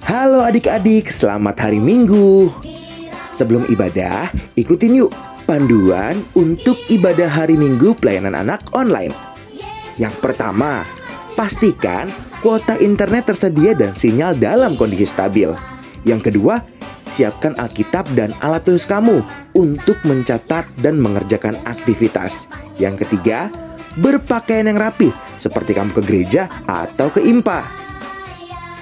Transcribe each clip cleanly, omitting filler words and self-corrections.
Halo adik-adik, selamat hari Minggu. Sebelum ibadah, ikutin yuk panduan untuk ibadah hari Minggu pelayanan anak online. Yang pertama, pastikan kuota internet tersedia dan sinyal dalam kondisi stabil. Yang kedua, siapkan Alkitab dan alat tulis kamu untuk mencatat dan mengerjakan aktivitas. Yang ketiga, berpakaian yang rapi seperti kamu ke gereja atau ke IMPA.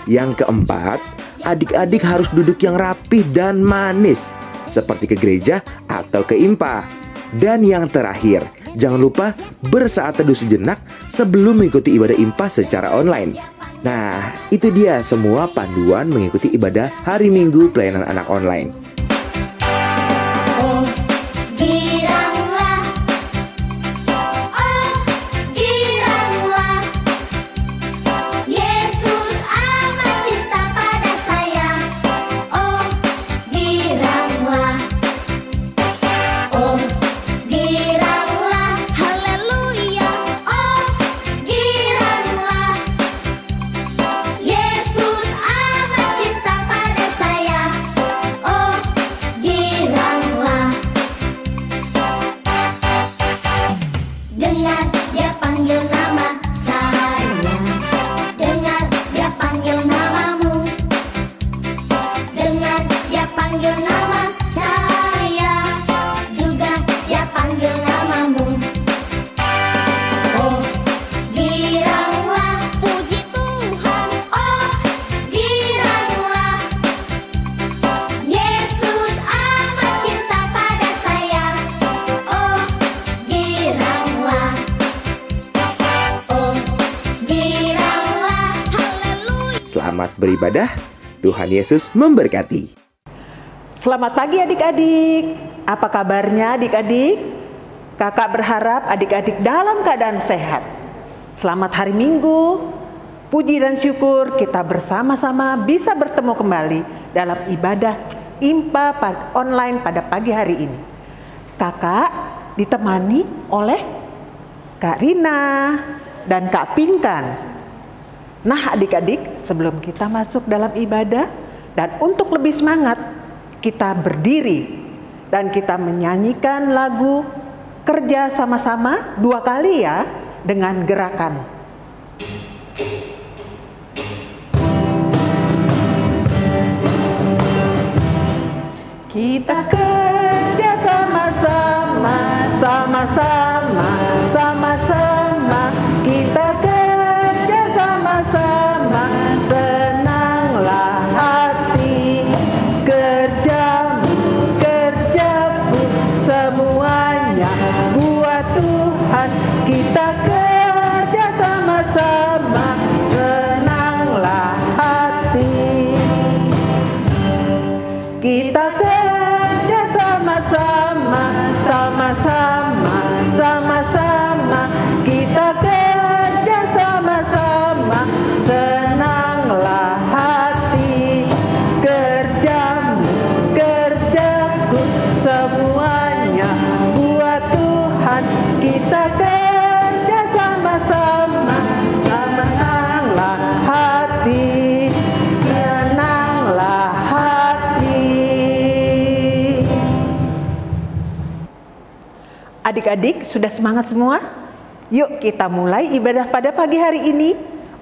Yang keempat, adik-adik harus duduk yang rapih dan manis seperti ke gereja atau ke IMPA. Dan yang terakhir, jangan lupa bersaat teduh sejenak sebelum mengikuti ibadah IMPA secara online. Nah, itu dia semua panduan mengikuti ibadah hari Minggu pelayanan anak online. Oh, giranglah. Oh, giranglah. Yesus amat cinta pada saya. Oh, giranglah. Oh, giranglah. Haleluya. Oh, giranglah. Yesus amat cinta pada saya. Oh, giranglah. Dengar dia panggil nama saya. Dengar dia panggil namamu. Dengar dia panggil nama saya. Juga dia panggil namamu. Oh, giranglah. Puji Tuhan. Oh, giranglah. Yesus amat cinta pada saya. Oh, giranglah. Oh, giranglah. Haleluya. Selamat beribadah, Tuhan Yesus memberkati. Selamat pagi adik-adik. Apa kabarnya adik-adik? Kakak berharap adik-adik dalam keadaan sehat. Selamat hari Minggu. Puji dan syukur kita bersama-sama bisa bertemu kembali dalam ibadah IMPA online pada pagi hari ini. Kakak ditemani oleh Kak Rina dan Kak Pinkan. Nah adik-adik, sebelum kita masuk dalam ibadah dan untuk lebih semangat, kita berdiri dan kita menyanyikan lagu Kerja Sama-sama 2 kali ya dengan gerakan. Kita kerja sama-sama, sama-sama, sama-sama. Kita kerja sama-sama, senanglah hati. Kerjamu, kerjaku, semuanya buat Tuhan. Kita kerja sama-sama, senanglah hati. Kita kerja sama-sama, sama-sama, sama-sama. Kita kerja sama-sama, senanglah hati. Kerjamu, kerjaku, semuanya buat Tuhan. Kita kerja sama-sama, senanglah hati. Senanglah hati. Adik-adik sudah semangat semua? Yuk kita mulai ibadah pada pagi hari ini.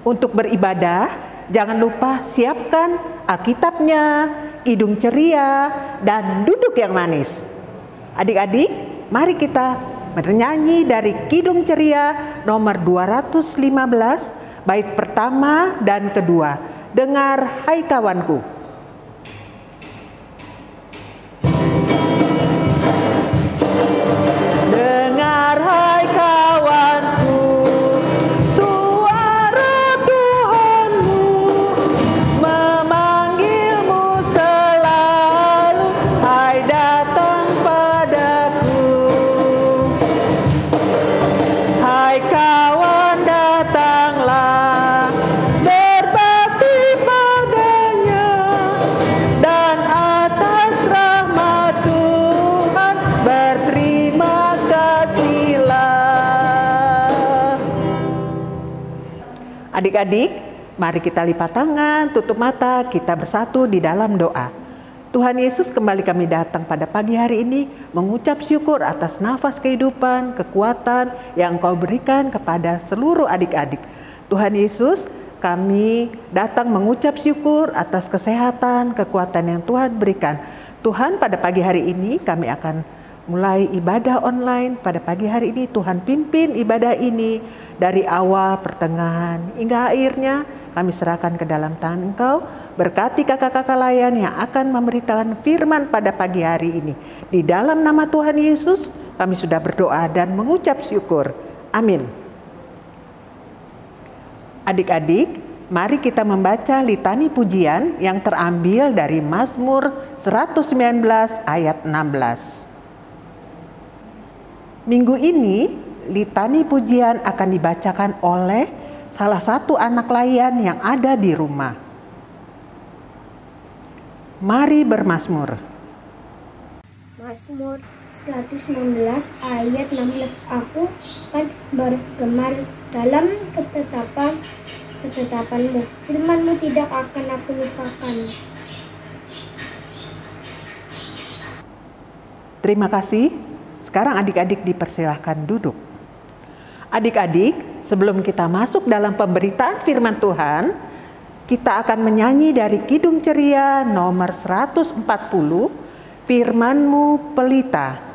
Untuk beribadah, jangan lupa siapkan Alkitabnya, hidung ceria, dan duduk yang manis. Adik-adik, mari kita bernyanyi dari Kidung Ceria nomor 215, bait pertama dan kedua. Dengar hai kawanku. Dengar hai kawanku, suara Tuhanmu memanggilmu selalu, hai datang padaku. Hai kawan datanglah, berbakti padanya, dan atas rahmat Tuhan berterima kasihlah. Adik-adik, Mari kita lipat tangan, tutup mata, kita bersatu di dalam doa. Tuhan Yesus, kembali kami datang pada pagi hari ini mengucap syukur atas nafas kehidupan, kekuatan yang Engkau berikan kepada seluruh adik-adik. Tuhan Yesus, kami datang mengucap syukur atas kesehatan, kekuatan yang Tuhan berikan. Tuhan, pada pagi hari ini kami akan mulai ibadah online. Pada pagi hari ini Tuhan pimpin ibadah ini dari awal, pertengahan, hingga akhirnya. Kami serahkan ke dalam tangan Engkau. Berkati kakak-kakak layan yang akan memberitakan firman pada pagi hari ini. Di dalam nama Tuhan Yesus kami sudah berdoa dan mengucap syukur. Amin. Adik-adik, mari kita membaca litani pujian yang terambil dari Mazmur 119 ayat 16. Minggu ini, litani pujian akan dibacakan oleh salah satu anak layan yang ada di rumah. Mari bermazmur. Mazmur 119 ayat 16. Aku akan bergemar dalam ketetapanmu. Firman-Mu tidak akan aku lupakan. Terima kasih. Sekarang adik-adik dipersilahkan duduk. Adik-adik, sebelum kita masuk dalam pemberitaan firman Tuhan, kita akan menyanyi dari Kidung Ceria nomor 140, Firman-Mu Pelita.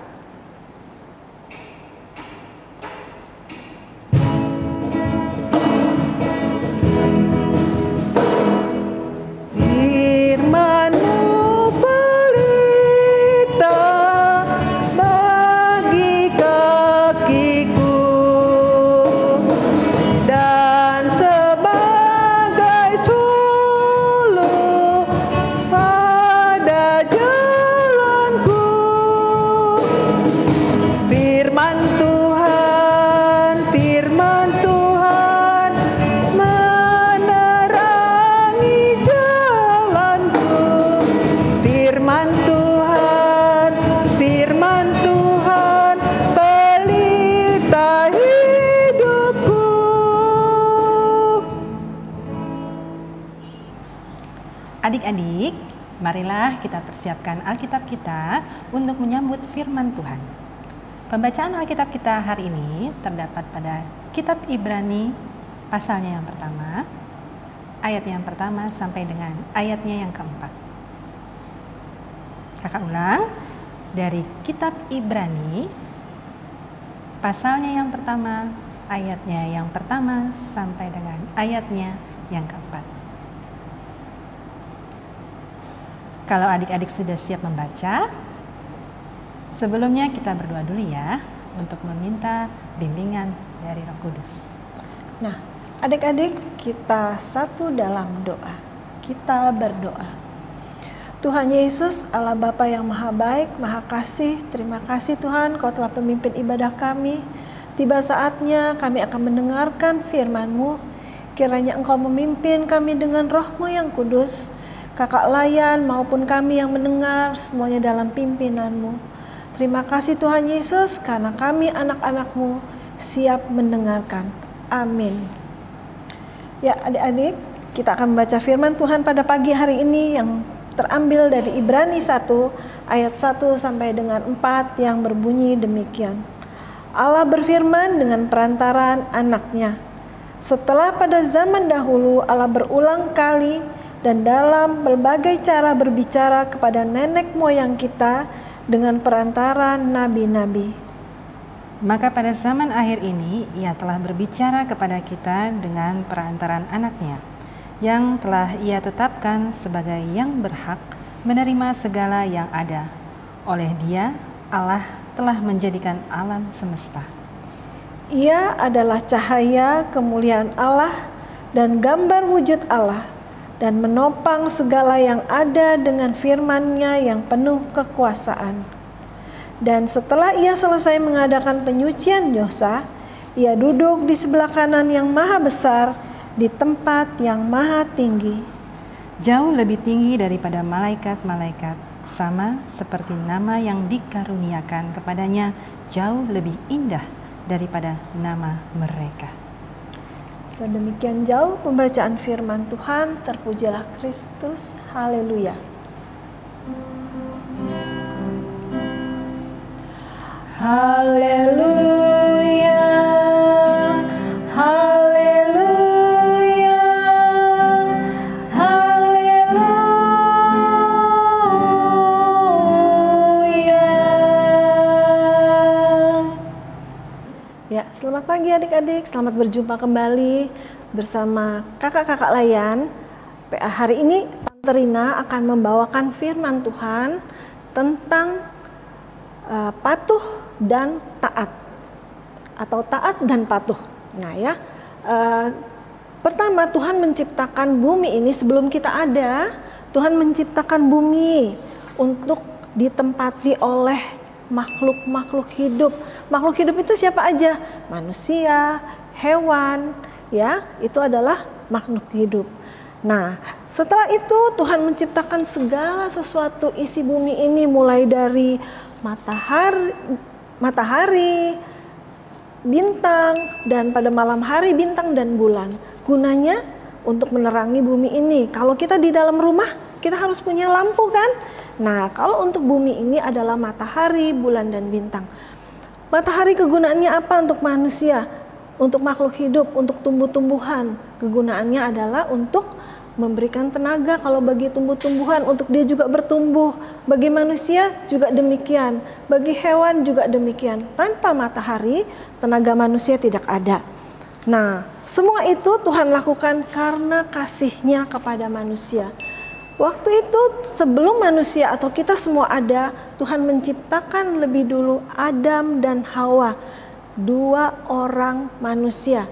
Adik-adik, marilah kita persiapkan Alkitab kita untuk menyambut firman Tuhan. Pembacaan Alkitab kita hari ini terdapat pada Kitab Ibrani pasalnya yang pertama, ayat yang pertama sampai dengan ayatnya yang keempat. Kakak ulang, dari Kitab Ibrani pasalnya yang pertama, ayatnya yang pertama sampai dengan ayatnya yang keempat. Kalau adik-adik sudah siap membaca, sebelumnya kita berdoa dulu ya untuk meminta bimbingan dari Roh Kudus. Nah, adik-adik, kita satu dalam doa. Kita berdoa. Tuhan Yesus, Allah Bapa yang Maha Baik, Maha Kasih, terima kasih Tuhan, Kau telah memimpin ibadah kami. Tiba saatnya kami akan mendengarkan firman-Mu. Kiranya Engkau memimpin kami dengan Roh-Mu yang kudus. Kakak layan maupun kami yang mendengar, semuanya dalam pimpinan-Mu. Terima kasih Tuhan Yesus, karena kami anak-anak-Mu siap mendengarkan. Amin. Ya adik-adik, kita akan membaca firman Tuhan pada pagi hari ini yang terambil dari Ibrani 1 ayat 1 sampai dengan 4 yang berbunyi demikian. Allah berfirman dengan perantaran anaknya. Setelah pada zaman dahulu Allah berulang kali dan dalam berbagai cara berbicara kepada nenek moyang kita dengan perantaran nabi-nabi. Maka pada zaman akhir ini Ia telah berbicara kepada kita dengan perantaran anaknya, yang telah Ia tetapkan sebagai yang berhak menerima segala yang ada. Oleh Dia, Allah telah menjadikan alam semesta. Ia adalah cahaya kemuliaan Allah dan gambar wujud Allah, dan menopang segala yang ada dengan firman-Nya yang penuh kekuasaan. Dan setelah Ia selesai mengadakan penyucian dosa, Ia duduk di sebelah kanan yang maha besar, di tempat yang maha tinggi. Jauh lebih tinggi daripada malaikat-malaikat, sama seperti nama yang dikaruniakan kepadanya jauh lebih indah daripada nama mereka. Sedemikian jauh pembacaan firman Tuhan, terpujilah Kristus, haleluya. Haleluya, haleluya, haleluya. Ya, selamat pagi adik-adik, selamat berjumpa kembali bersama kakak-kakak layan. Hari ini Tante Rina akan membawakan firman Tuhan tentang patuh dan taat, atau taat dan patuh. Nah ya, pertama Tuhan menciptakan bumi ini. Sebelum kita ada, Tuhan menciptakan bumi untuk ditempati oleh makhluk-makhluk hidup. Makhluk hidup itu siapa aja? Manusia, hewan, ya, itu adalah makhluk hidup. Nah, setelah itu Tuhan menciptakan segala sesuatu isi bumi ini, mulai dari matahari, bintang, dan pada malam hari bintang dan bulan. Gunanya untuk menerangi bumi ini. Kalau kita di dalam rumah, kita harus punya lampu kan? Nah, kalau untuk bumi ini adalah matahari, bulan, dan bintang. Matahari kegunaannya apa untuk manusia? Untuk makhluk hidup, untuk tumbuh-tumbuhan. Kegunaannya adalah untuk memberikan tenaga kalau bagi tumbuh-tumbuhan, untuk dia juga bertumbuh. Bagi manusia juga demikian, bagi hewan juga demikian. Tanpa matahari, tenaga manusia tidak ada. Nah, semua itu Tuhan lakukan karena kasih-Nya kepada manusia. Waktu itu sebelum manusia atau kita semua ada, Tuhan menciptakan lebih dulu Adam dan Hawa, 2 orang manusia.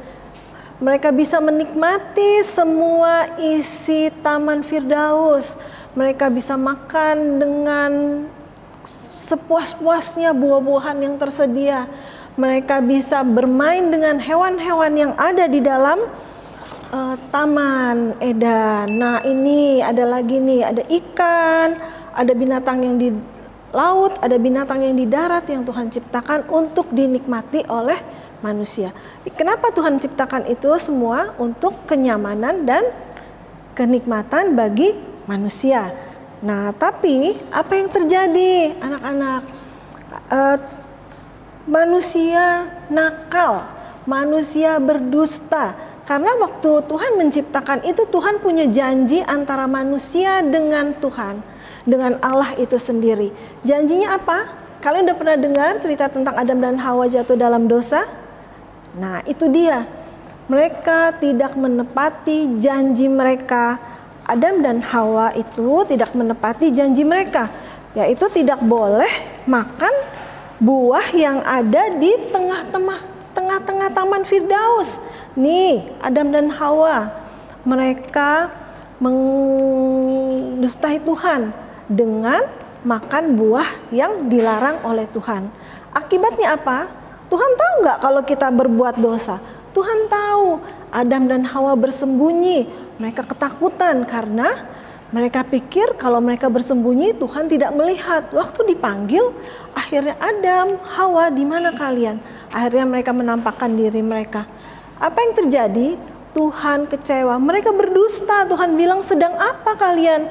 Mereka bisa menikmati semua isi Taman Firdaus. Mereka bisa makan dengan sepuas-puasnya buah-buahan yang tersedia. Mereka bisa bermain dengan hewan-hewan yang ada di dalam Taman Eden. Nah, ini ada lagi nih, ada ikan, ada binatang yang di laut, ada binatang yang di darat yang Tuhan ciptakan untuk dinikmati oleh manusia. Kenapa Tuhan ciptakan itu semua? Untuk kenyamanan dan kenikmatan bagi manusia. Nah, tapi apa yang terjadi, anak-anak? Manusia nakal, manusia berdusta. Karena waktu Tuhan menciptakan itu, Tuhan punya janji antara manusia dengan Tuhan, dengan Allah itu sendiri. Janjinya apa? Kalian udah pernah dengar cerita tentang Adam dan Hawa jatuh dalam dosa? Nah, itu dia. Mereka tidak menepati janji mereka. Adam dan Hawa itu tidak menepati janji mereka, yaitu tidak boleh makan buah yang ada di tengah-tengah Taman Firdaus. Nih, Adam dan Hawa, mereka mendustai Tuhan dengan makan buah yang dilarang oleh Tuhan. Akibatnya apa? Tuhan tahu nggak kalau kita berbuat dosa? Tuhan tahu. Adam dan Hawa bersembunyi. Mereka ketakutan karena mereka pikir kalau mereka bersembunyi Tuhan tidak melihat. Waktu dipanggil, akhirnya Adam, Hawa, di mana kalian? Akhirnya mereka menampakkan diri mereka. Apa yang terjadi? Tuhan kecewa. Mereka berdusta. Tuhan bilang, sedang apa kalian?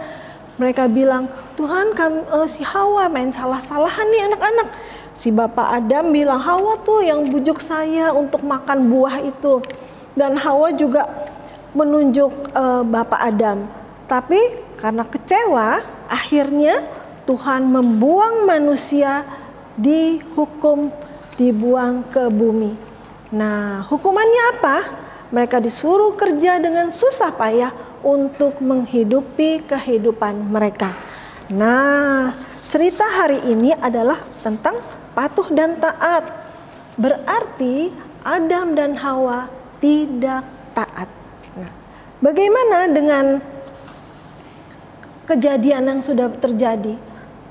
Mereka bilang, Tuhan, si Hawa main salah-salahan nih anak-anak. Si Bapak Adam bilang, Hawa tuh yang bujuk saya untuk makan buah itu. Dan Hawa juga menunjuk Bapak Adam. Tapi karena kecewa, akhirnya Tuhan membuang manusia, dihukum, dibuang ke bumi. Nah, hukumannya apa? Mereka disuruh kerja dengan susah payah untuk menghidupi kehidupan mereka. Nah, cerita hari ini adalah tentang patuh dan taat. Berarti Adam dan Hawa tidak taat. Nah, bagaimana dengan kejadian yang sudah terjadi?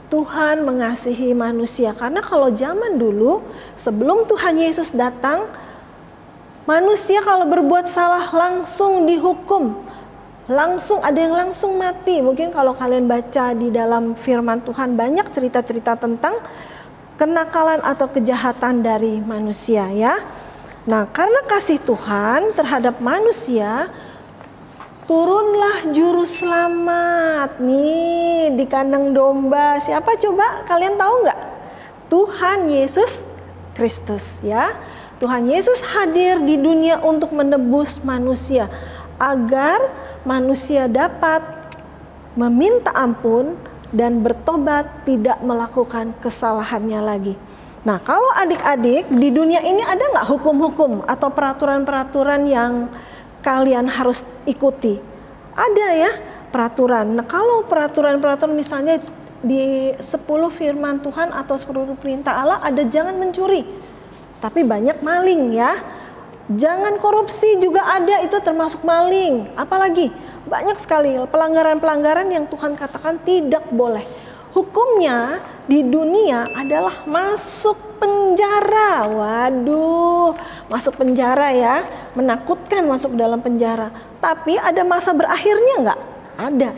Tuhan mengasihi manusia, karena kalau zaman dulu sebelum Tuhan Yesus datang, manusia kalau berbuat salah langsung dihukum, langsung ada yang langsung mati. Mungkin kalau kalian baca di dalam firman Tuhan banyak cerita-cerita tentang kenakalan atau kejahatan dari manusia ya. Nah, karena kasih Tuhan terhadap manusia, turunlah juru selamat nih di kandang domba. Siapa coba? Kalian tahu nggak? Tuhan Yesus Kristus ya. Tuhan Yesus hadir di dunia untuk menebus manusia agar manusia dapat meminta ampun dan bertobat, tidak melakukan kesalahannya lagi. Nah, kalau adik-adik di dunia ini ada nggak hukum-hukum atau peraturan-peraturan yang kalian harus ikuti? Ada ya peraturan. Nah, kalau peraturan-peraturan misalnya di 10 firman Tuhan atau 10 perintah Allah ada jangan mencuri, tapi banyak maling ya. Jangan korupsi juga ada, itu termasuk maling. Apalagi banyak sekali pelanggaran-pelanggaran yang Tuhan katakan tidak boleh. Hukumnya di dunia adalah masuk penjara. Waduh, masuk penjara ya, menakutkan masuk dalam penjara. Tapi ada masa berakhirnya nggak? Ada.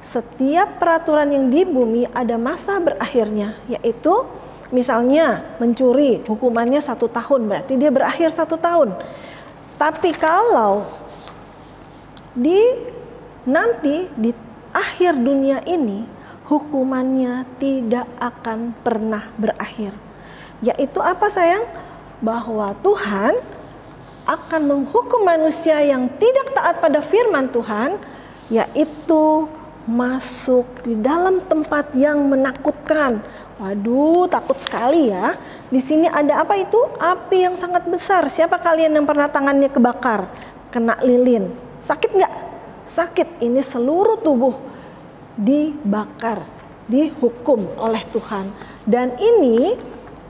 Setiap peraturan yang di bumi ada masa berakhirnya, yaitu misalnya mencuri hukumannya 1 tahun, berarti dia berakhir 1 tahun. Tapi kalau nanti di akhir dunia ini hukumannya tidak akan pernah berakhir. Yaitu apa sayang? Bahwa Tuhan akan menghukum manusia yang tidak taat pada firman Tuhan, yaitu masuk di dalam tempat yang menakutkan. Waduh, takut sekali ya. Di sini ada apa itu? Api yang sangat besar. Siapa kalian yang pernah tangannya kebakar? Kena lilin. Sakit nggak? Sakit. Ini seluruh tubuh dibakar, dihukum oleh Tuhan. Dan ini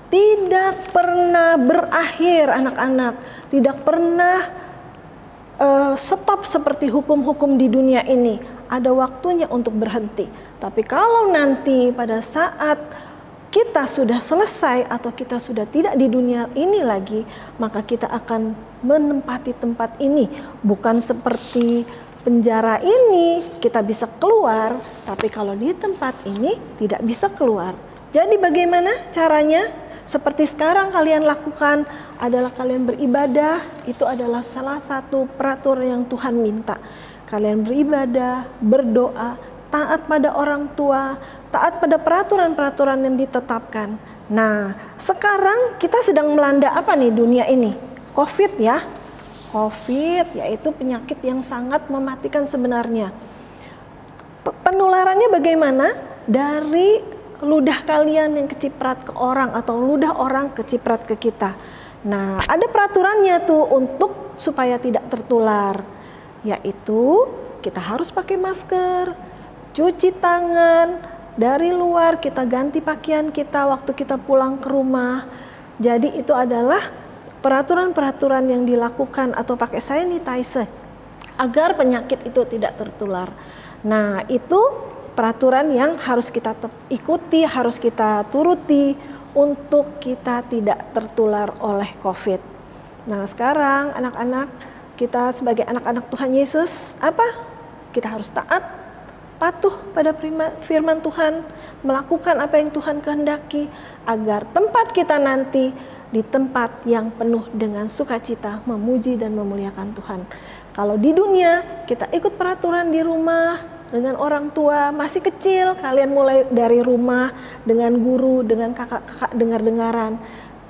tidak pernah berakhir anak-anak. Tidak pernah stop seperti hukum-hukum di dunia ini. Ada waktunya untuk berhenti. Tapi kalau nanti pada saat kita sudah selesai atau kita sudah tidak di dunia ini lagi, maka kita akan menempati tempat ini. Bukan seperti penjara ini kita bisa keluar, tapi kalau di tempat ini tidak bisa keluar. Jadi bagaimana caranya? Seperti sekarang kalian lakukan adalah kalian beribadah, itu adalah salah satu peraturan yang Tuhan minta. Kalian beribadah, berdoa, taat pada orang tua, taat pada peraturan-peraturan yang ditetapkan. Nah, sekarang kita sedang melanda apa nih dunia ini? COVID ya. COVID yaitu penyakit yang sangat mematikan sebenarnya. Penularannya bagaimana? Dari ludah kalian yang keciprat ke orang atau ludah orang keciprat ke kita. Nah, ada peraturannya tuh untuk supaya tidak tertular. Yaitu kita harus pakai masker, cuci tangan, dari luar kita ganti pakaian kita waktu kita pulang ke rumah. Jadi itu adalah peraturan-peraturan yang dilakukan atau pakai sanitizer agar penyakit itu tidak tertular. Nah, itu peraturan yang harus kita ikuti, harus kita turuti untuk kita tidak tertular oleh COVID. Nah, sekarang anak-anak, kita sebagai anak-anak Tuhan Yesus, apa? Kita harus taat, patuh pada firman Tuhan, melakukan apa yang Tuhan kehendaki agar tempat kita nanti di tempat yang penuh dengan sukacita, memuji dan memuliakan Tuhan. Kalau di dunia kita ikut peraturan di rumah dengan orang tua, masih kecil kalian mulai dari rumah dengan guru, dengan kakak-kakak dengar-dengaran.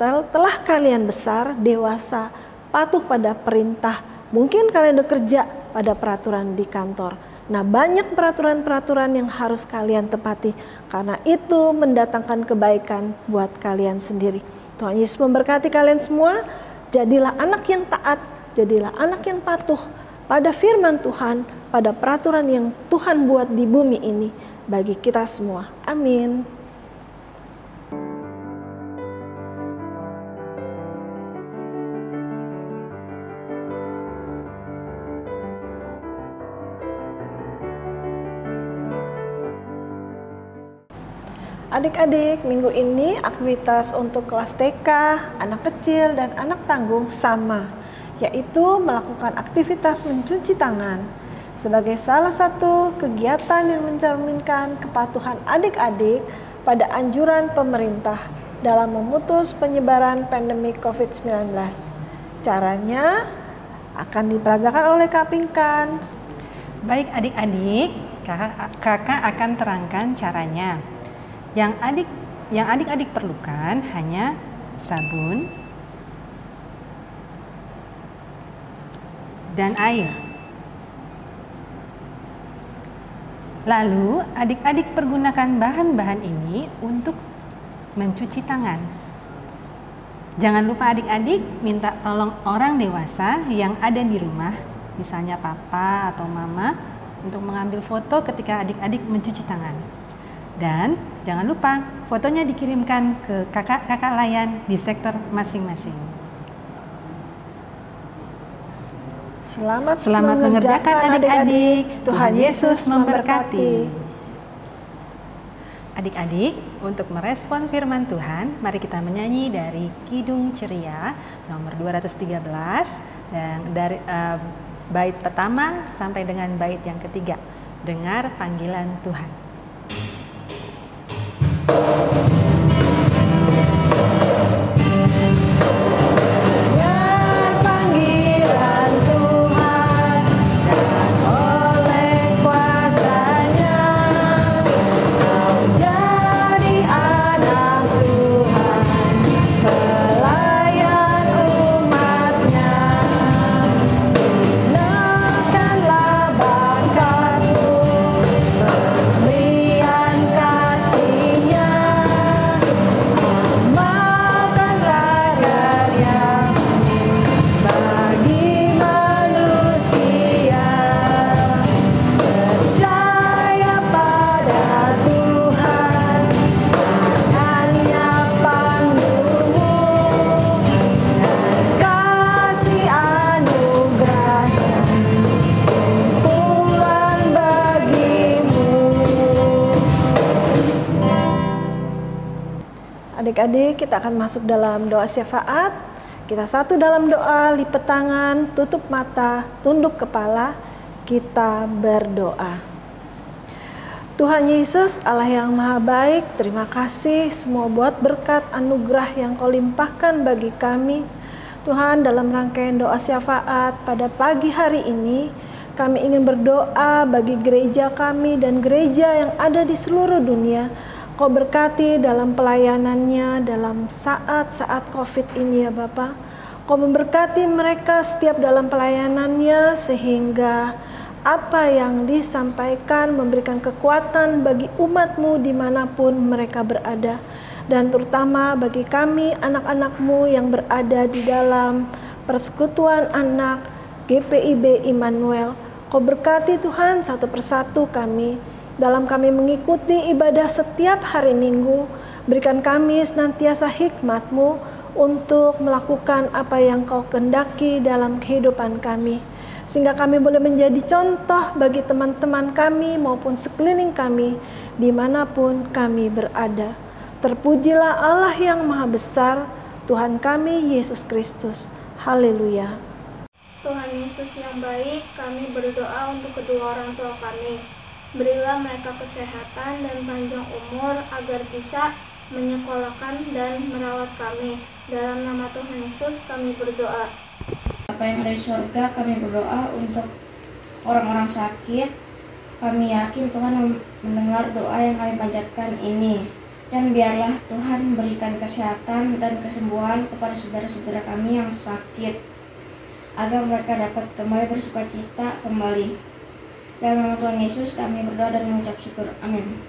Telah kalian besar, dewasa, patuh pada perintah, mungkin kalian bekerja pada peraturan di kantor. Nah, banyak peraturan-peraturan yang harus kalian tepati karena itu mendatangkan kebaikan buat kalian sendiri. Tuhan Yesus memberkati kalian semua. Jadilah anak yang taat, jadilah anak yang patuh pada firman Tuhan, pada peraturan yang Tuhan buat di bumi ini bagi kita semua. Amin. Adik-adik, minggu ini aktivitas untuk kelas TK, anak kecil, dan anak tanggung sama, yaitu melakukan aktivitas mencuci tangan sebagai salah satu kegiatan yang mencerminkan kepatuhan adik-adik pada anjuran pemerintah dalam memutus penyebaran pandemi COVID-19. Caranya akan diperagakan oleh Kak Pinkan. Baik adik-adik, kakak akan terangkan caranya. Yang adik-adik perlukan hanya sabun dan air. Lalu adik-adik pergunakan bahan-bahan ini untuk mencuci tangan. Jangan lupa adik-adik minta tolong orang dewasa yang ada di rumah, misalnya papa atau mama, untuk mengambil foto ketika adik-adik mencuci tangan. Dan jangan lupa fotonya dikirimkan ke kakak-kakak layan di sektor masing-masing. Selamat mengerjakan adik-adik. Tuhan Yesus memberkati. Adik-adik, untuk merespon firman Tuhan, mari kita menyanyi dari Kidung Ceria nomor 213 dan dari bait pertama sampai dengan bait yang ketiga. Dengar panggilan Tuhan. Adik-adik, kita akan masuk dalam doa syafaat. Kita satu dalam doa, lipat tangan, tutup mata, tunduk kepala, kita berdoa. Tuhan Yesus, Allah yang Maha Baik, terima kasih semua buat berkat anugerah yang Kau limpahkan bagi kami. Tuhan, dalam rangkaian doa syafaat pada pagi hari ini, kami ingin berdoa bagi gereja kami dan gereja yang ada di seluruh dunia. Kau berkati dalam pelayanannya dalam saat-saat COVID ini ya Bapa. Kau memberkati mereka setiap dalam pelayanannya sehingga apa yang disampaikan memberikan kekuatan bagi umat-Mu dimanapun mereka berada. Dan terutama bagi kami anak-anak-Mu yang berada di dalam persekutuan anak GPIB Immanuel. Kau berkati Tuhan satu persatu kami. Dalam kami mengikuti ibadah setiap hari Minggu, berikan kami senantiasa hikmat-Mu untuk melakukan apa yang Kau kehendaki dalam kehidupan kami. Sehingga kami boleh menjadi contoh bagi teman-teman kami maupun sekeliling kami dimanapun kami berada. Terpujilah Allah yang Maha Besar, Tuhan kami Yesus Kristus. Haleluya. Tuhan Yesus yang baik, kami berdoa untuk kedua orang tua kami. Berilah mereka kesehatan dan panjang umur agar bisa menyekolahkan dan merawat kami. Dalam nama Tuhan Yesus kami berdoa. Bapa yang ada di surga, kami berdoa untuk orang-orang sakit. Kami yakin Tuhan mendengar doa yang kami panjatkan ini. Dan biarlah Tuhan berikan kesehatan dan kesembuhan kepada saudara-saudara kami yang sakit, agar mereka dapat kembali bersukacita kembali. Dalam nama Tuhan Yesus kami berdoa dan mengucap syukur. Amin.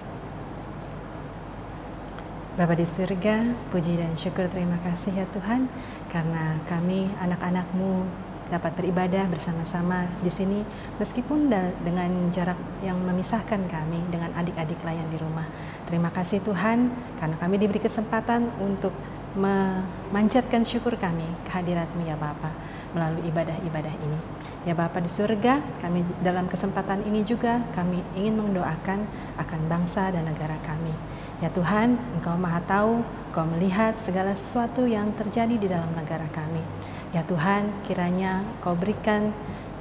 Bapa di surga, puji dan syukur terima kasih ya Tuhan, karena kami anak-anak-Mu dapat beribadah bersama-sama di sini, meskipun dengan jarak yang memisahkan kami dengan adik-adik layan di rumah. Terima kasih Tuhan, karena kami diberi kesempatan untuk memanjatkan syukur kami kehadirat-Mu ya Bapa melalui ibadah-ibadah ini. Ya Bapa di surga, kami dalam kesempatan ini juga kami ingin mendoakan akan bangsa dan negara kami. Ya Tuhan, Engkau Maha Tahu, Engkau melihat segala sesuatu yang terjadi di dalam negara kami. Ya Tuhan, kiranya Kau berikan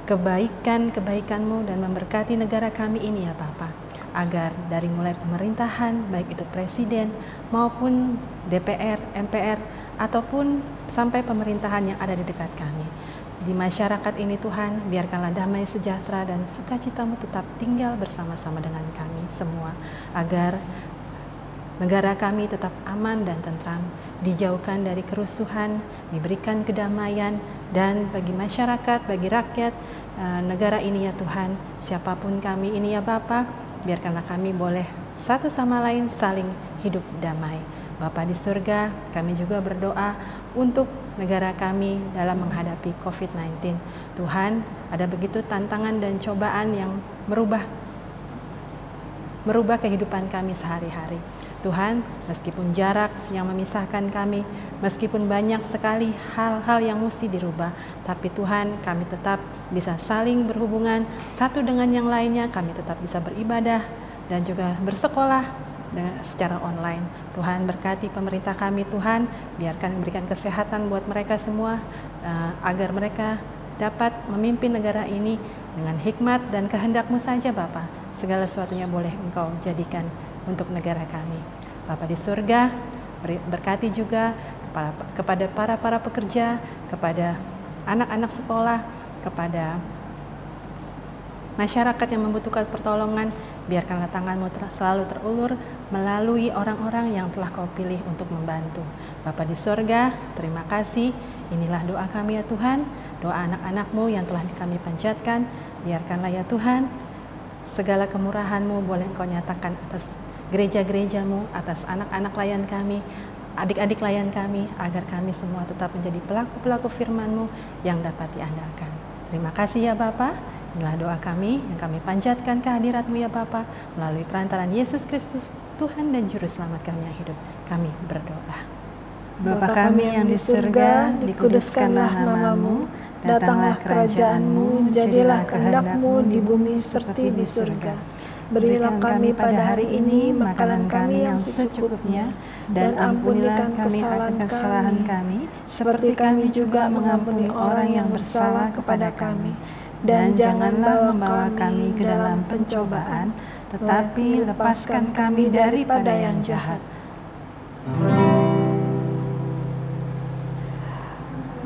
kebaikan-kebaikan-Mu dan memberkati negara kami ini ya Bapa, agar dari mulai pemerintahan, baik itu presiden maupun DPR, MPR, ataupun sampai pemerintahan yang ada di dekat kami. Di masyarakat ini Tuhan, biarkanlah damai sejahtera dan sukacita-Mu tetap tinggal bersama-sama dengan kami semua, agar negara kami tetap aman dan tentram, dijauhkan dari kerusuhan, diberikan kedamaian, dan bagi masyarakat, bagi rakyat negara ini ya Tuhan, siapapun kami ini ya Bapa, biarkanlah kami boleh satu sama lain saling hidup damai. Bapa di surga, kami juga berdoa untuk negara kami dalam menghadapi COVID-19. Tuhan, ada begitu tantangan dan cobaan yang merubah kehidupan kami sehari-hari. Tuhan, meskipun jarak yang memisahkan kami, meskipun banyak sekali hal-hal yang mesti dirubah, tapi Tuhan, kami tetap bisa saling berhubungan satu dengan yang lainnya, kami tetap bisa beribadah dan juga bersekolah secara online. Tuhan, berkati pemerintah kami Tuhan, biarkan berikan kesehatan buat mereka semua, agar mereka dapat memimpin negara ini dengan hikmat dan kehendak-Mu saja Bapa. Segala sesuatunya boleh Engkau jadikan untuk negara kami. Bapa di surga, berkati juga kepada para pekerja, kepada anak-anak sekolah, kepada masyarakat yang membutuhkan pertolongan. Biarkanlah tangan-Mu selalu terulur melalui orang-orang yang telah Kau pilih untuk membantu. Bapa di surga, terima kasih. Inilah doa kami ya Tuhan, doa anak-anak-Mu yang telah kami panjatkan. Biarkanlah ya Tuhan, segala kemurahan-Mu boleh Engkau nyatakan atas gereja-gereja-Mu, atas anak-anak layan kami, adik-adik layan kami, agar kami semua tetap menjadi pelaku-pelaku firman-Mu yang dapat diandalkan. Terima kasih ya Bapa. Inilah doa kami yang kami panjatkan kehadirat-Mu ya Bapa, melalui perantaraan Yesus Kristus, Tuhan dan Juru Selamat kami yang hidup. Kami berdoa. Bapa kami yang di surga, dikuduskanlah nama-Mu, datanglah kerajaan-Mu, jadilah kehendak-Mu di bumi seperti di surga. Berilah kami pada hari ini makanan kami yang secukupnya, dan ampunilah kami akan kesalahan kami, seperti kami juga mengampuni orang yang bersalah kepada kami. Dan janganlah membawa kami ke dalam pencobaan, tetapi lepaskan kami daripada yang jahat.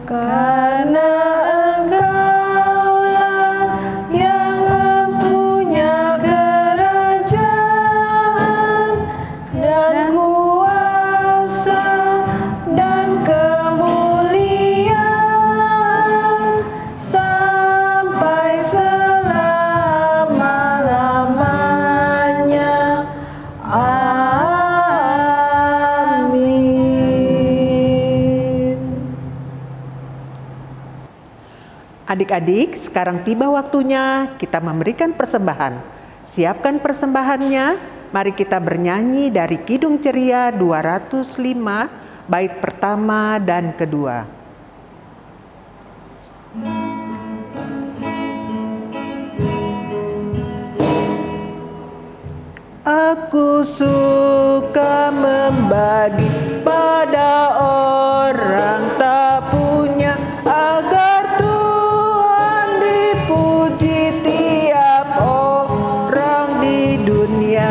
Karena Engkaulah yang mempunyai kerajaan dan kuasa dan kemuliaan sampai selama-lamanya. Adik-adik, sekarang tiba waktunya kita memberikan persembahan. Siapkan persembahannya. Mari kita bernyanyi dari Kidung Ceria 205, bait pertama dan kedua. Aku suka membagi pada orang tak punya, agar Tuhan dipuji tiap orang di dunia.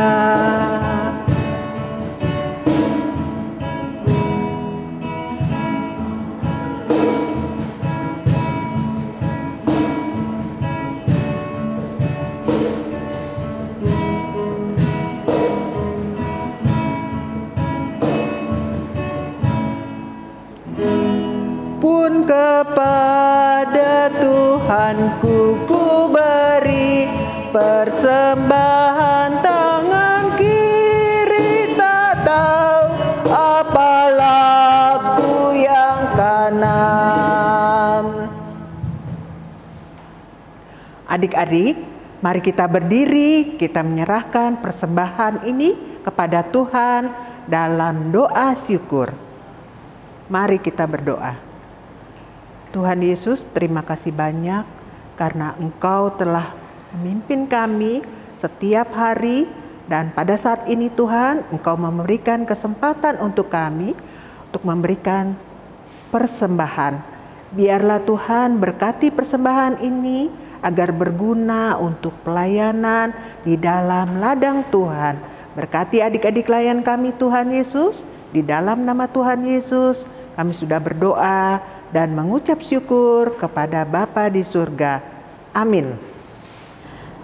Pun kepada Tuhanku ku beri persembahan, tangan kiri tak tahu apa laku yang kanan. Adik-adik, mari kita berdiri, kita menyerahkan persembahan ini kepada Tuhan dalam doa syukur. Mari kita berdoa. Tuhan Yesus, terima kasih banyak karena Engkau telah memimpin kami setiap hari, dan pada saat ini Tuhan, Engkau memberikan kesempatan untuk kami untuk memberikan persembahan. Biarlah Tuhan berkati persembahan ini agar berguna untuk pelayanan di dalam ladang Tuhan. Berkati adik-adik layan kami Tuhan Yesus, di dalam nama Tuhan Yesus kami sudah berdoa dan mengucap syukur kepada Bapa di surga. Amin.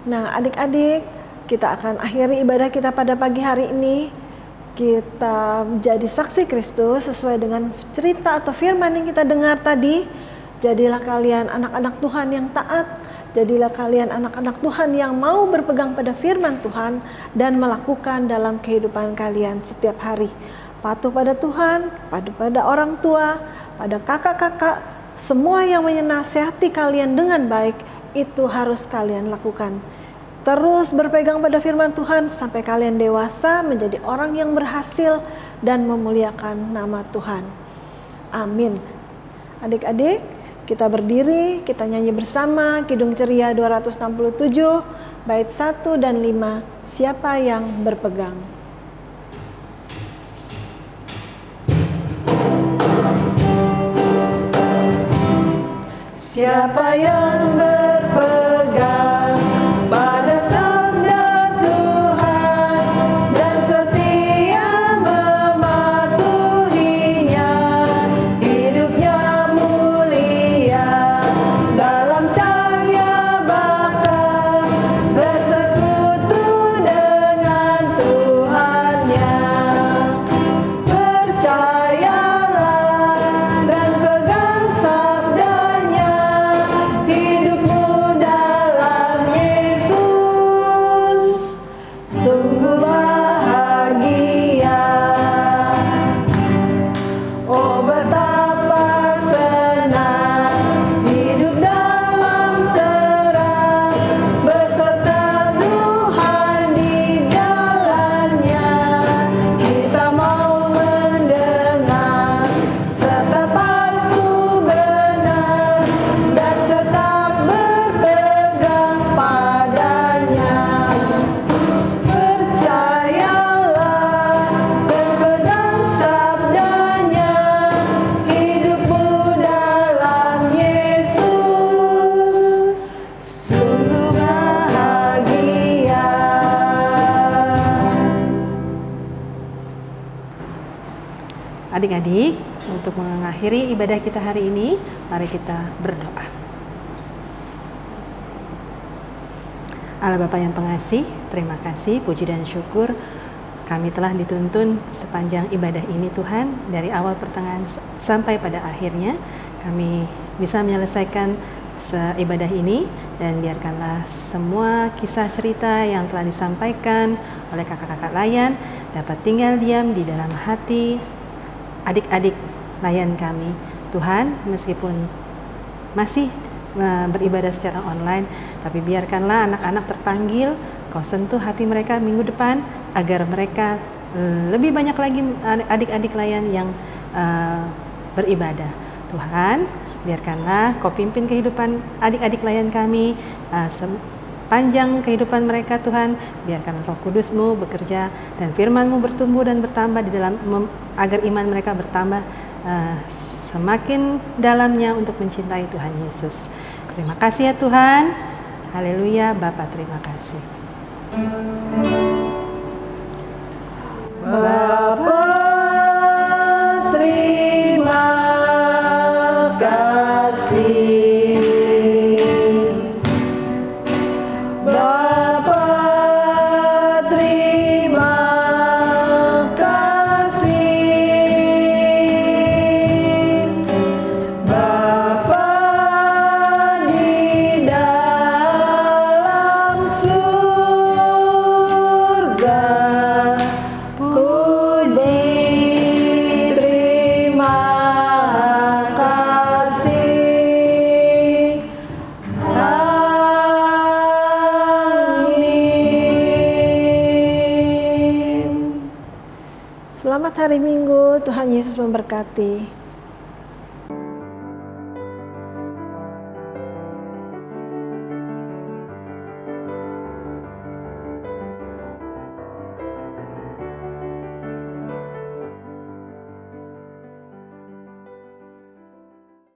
Nah, adik-adik, kita akan akhiri ibadah kita pada pagi hari ini. Kita menjadi saksi Kristus sesuai dengan cerita atau firman yang kita dengar tadi. Jadilah kalian anak-anak Tuhan yang taat. Jadilah kalian anak-anak Tuhan yang mau berpegang pada firman Tuhan dan melakukan dalam kehidupan kalian setiap hari. Patuh pada Tuhan, patuh pada orang tua, pada kakak-kakak, semua yang menasihati kalian dengan baik, itu harus kalian lakukan. Terus berpegang pada firman Tuhan sampai kalian dewasa menjadi orang yang berhasil dan memuliakan nama Tuhan. Amin. Adik-adik, kita berdiri, kita nyanyi bersama Kidung Ceria 267, bait 1 dan 5, siapa yang berpegang. Siapa yang berpegang pada sabda Tuhan dan setia mematuhinya, hidupnya mulia dalam cahaya bakal bersekutu dengan Tuhannya. Percayalah dan pegang sabdanya, hidupmu dalam Yesus sungguh bahagia. Oh, betapa senang hidup dalam terang beserta Tuhan di jalannya. Kita mau mendengar serta patuh benar dan tetap berpegang padanya. Percayalah dan pegang sabdanya, hidupmu dalam Yesus sungguh bahagia. Adik-adik, untuk mengakhiri ibadah kita hari ini, mari kita berdoa. Allah Bapa yang pengasih, terima kasih, puji dan syukur kami telah dituntun sepanjang ibadah ini Tuhan, dari awal pertengahan sampai pada akhirnya kami bisa menyelesaikan ibadah ini, dan biarkanlah semua kisah cerita yang telah disampaikan oleh kakak-kakak layan dapat tinggal diam di dalam hati adik-adik layan kami. Tuhan, meskipun masih beribadah secara online, tapi biarkanlah anak-anak terpanggil, Kau sentuh hati mereka minggu depan, agar mereka lebih banyak lagi adik-adik layan yang beribadah. Tuhan, biarkanlah Kau pimpin kehidupan adik-adik layan kami sepanjang kehidupan mereka. Tuhan, biarkan Roh Kudus-Mu bekerja dan firman-Mu bertumbuh dan bertambah di dalam, agar iman mereka bertambah semakin dalamnya untuk mencintai Tuhan Yesus. Terima kasih ya Tuhan. Haleluya. Bapa, terima kasih. Bapa, terima kasih. Bapa, terima kasih. Bapa di dalam surga, puji terima kasih. Amin. Selamat hari Minggu, Tuhan Yesus memberkati.